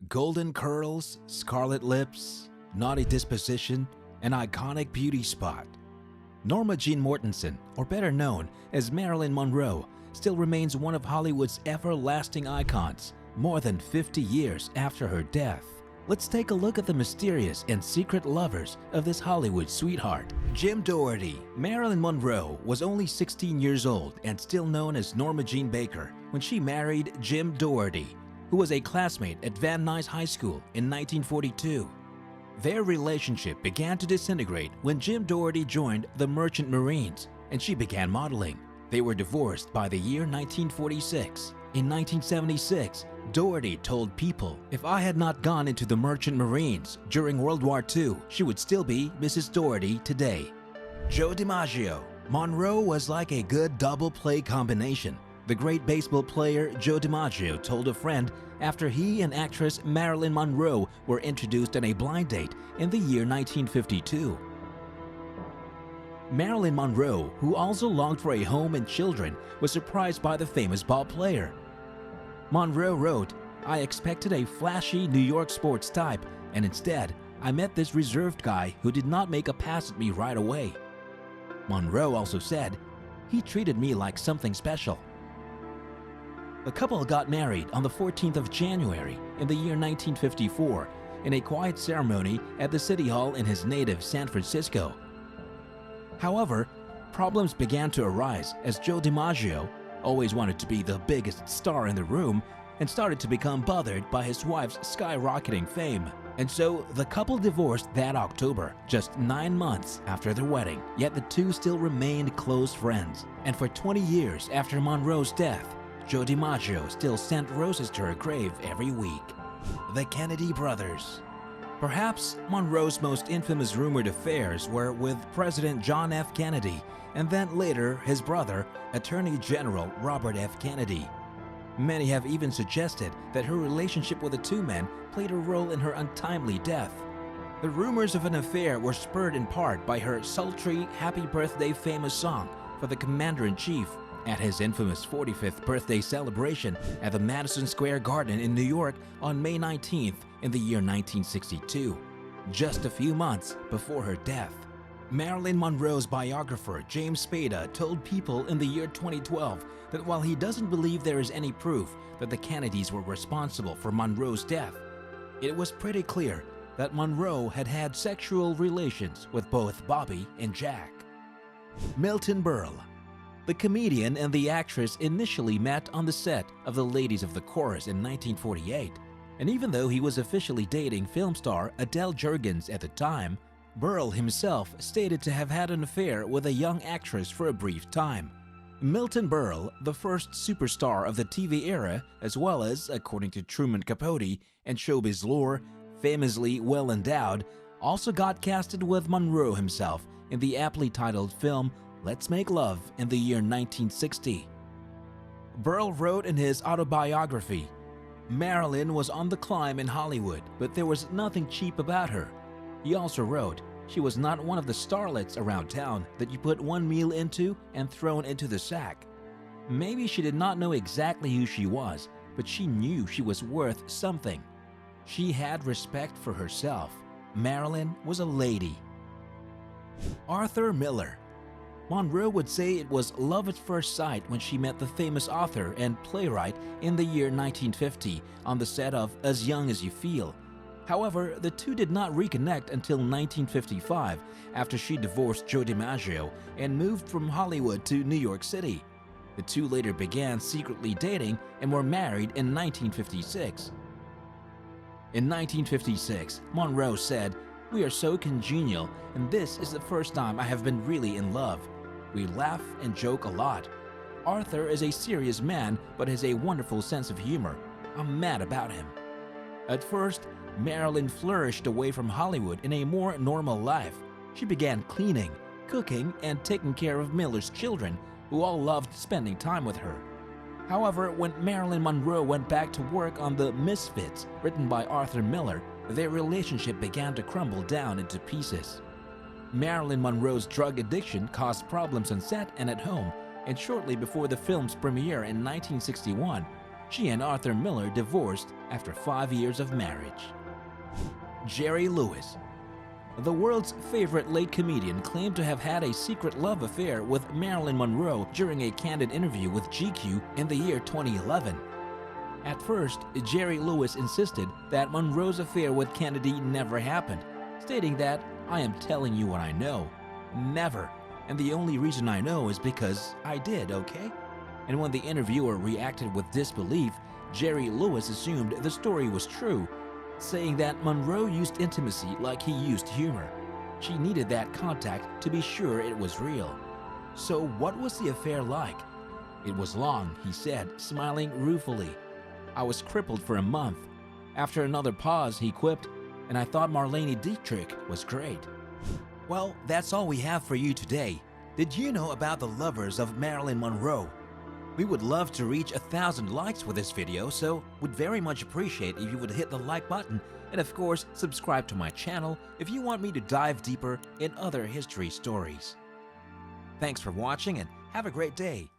Golden curls, scarlet lips, naughty disposition, an iconic beauty spot. Norma Jean Mortensen, or better known as Marilyn Monroe, still remains one of Hollywood's everlasting icons, more than 50 years after her death. Let's take a look at the mysterious and secret lovers of this Hollywood sweetheart. Jim Doherty. Marilyn Monroe was only 16 years old and still known as Norma Jean Baker when she married Jim Doherty, who was a classmate at Van Nuys High School in 1942. Their relationship began to disintegrate when Jim Doherty joined the Merchant Marines and she began modeling. They were divorced by the year 1946. In 1976, Doherty told People, "If I had not gone into the Merchant Marines during World War II, she would still be Mrs. Doherty today." Joe DiMaggio. Monroe was like a good double play combination. The great baseball player Joe DiMaggio told a friend after he and actress Marilyn Monroe were introduced on a blind date in the year 1952. Marilyn Monroe, who also longed for a home and children, was surprised by the famous ball player. Monroe wrote, "I expected a flashy New York sports type, and instead, I met this reserved guy who did not make a pass at me right away." Monroe also said, "He treated me like something special." The couple got married on the 14th of January in the year 1954 in a quiet ceremony at the City Hall in his native San Francisco. However, problems began to arise as Joe DiMaggio always wanted to be the biggest star in the room and started to become bothered by his wife's skyrocketing fame. And so the couple divorced that October, just 9 months after their wedding. Yet the two still remained close friends. And for 20 years after Monroe's death, Joe DiMaggio still sent roses to her grave every week. The Kennedy brothers. Perhaps Monroe's most infamous rumored affairs were with President John F. Kennedy and then later his brother, Attorney General Robert F. Kennedy. Many have even suggested that her relationship with the two men played a role in her untimely death. The rumors of an affair were spurred in part by her sultry Happy Birthday famous song for the Commander-in-Chief at his infamous 45th birthday celebration at the Madison Square Garden in New York on May 19th in the year 1962, just a few months before her death. Marilyn Monroe's biographer James Spada told People in the year 2012 that while he doesn't believe there is any proof that the Kennedys were responsible for Monroe's death, it was pretty clear that Monroe had had sexual relations with both Bobby and Jack. Milton Berle. The comedian and the actress initially met on the set of The Ladies of the Chorus in 1948, and even though he was officially dating film star Adele Jurgens at the time, Berle himself stated to have had an affair with a young actress for a brief time. Milton Berle, the first superstar of the TV era, as well as, according to Truman Capote and showbiz lore, famously well endowed, also got casted with Monroe himself in the aptly titled film Let's Make Love in the year 1960. Berle wrote in his autobiography, "Marilyn was on the climb in Hollywood, but there was nothing cheap about her." He also wrote, "She was not one of the starlets around town that you put one meal into and thrown into the sack. Maybe she did not know exactly who she was, but she knew she was worth something. She had respect for herself. Marilyn was a lady." Arthur Miller. Monroe would say it was love at first sight when she met the famous author and playwright in the year 1950 on the set of As Young as You Feel. However, the two did not reconnect until 1955 after she divorced Joe DiMaggio and moved from Hollywood to New York City. The two later began secretly dating and were married in 1956. In 1956, Monroe said, "We are so congenial, and this is the first time I have been really in love. We laugh and joke a lot. Arthur is a serious man but has a wonderful sense of humor. I'm mad about him." At first, Marilyn flourished away from Hollywood in a more normal life. She began cleaning, cooking, and taking care of Miller's children, who all loved spending time with her. However, when Marilyn Monroe went back to work on The Misfits, written by Arthur Miller, their relationship began to crumble down into pieces. Marilyn Monroe's drug addiction caused problems on set and at home, and shortly before the film's premiere in 1961, She and Arthur Miller divorced after 5 years of marriage. Jerry Lewis. The world's favorite late comedian claimed to have had a secret love affair with Marilyn Monroe during a candid interview with GQ in the year 2011. At first, Jerry Lewis insisted that Monroe's affair with Kennedy never happened, stating that, "I am telling you what I know. Never. And the only reason I know is because I did, okay?" And when the interviewer reacted with disbelief, Jerry Lewis assumed the story was true, saying that Monroe used intimacy like he used humor. She needed that contact to be sure it was real. So what was the affair like? "It was long," he said, smiling ruefully. "I was crippled for a month." After another pause, he quipped, "And I thought Marlene Dietrich was great." Well, that's all we have for you today. Did you know about the lovers of Marilyn Monroe? We would love to reach 1,000 likes for this video, so would very much appreciate if you would hit the like button and of course subscribe to my channel if you want me to dive deeper in other history stories. Thanks for watching and have a great day.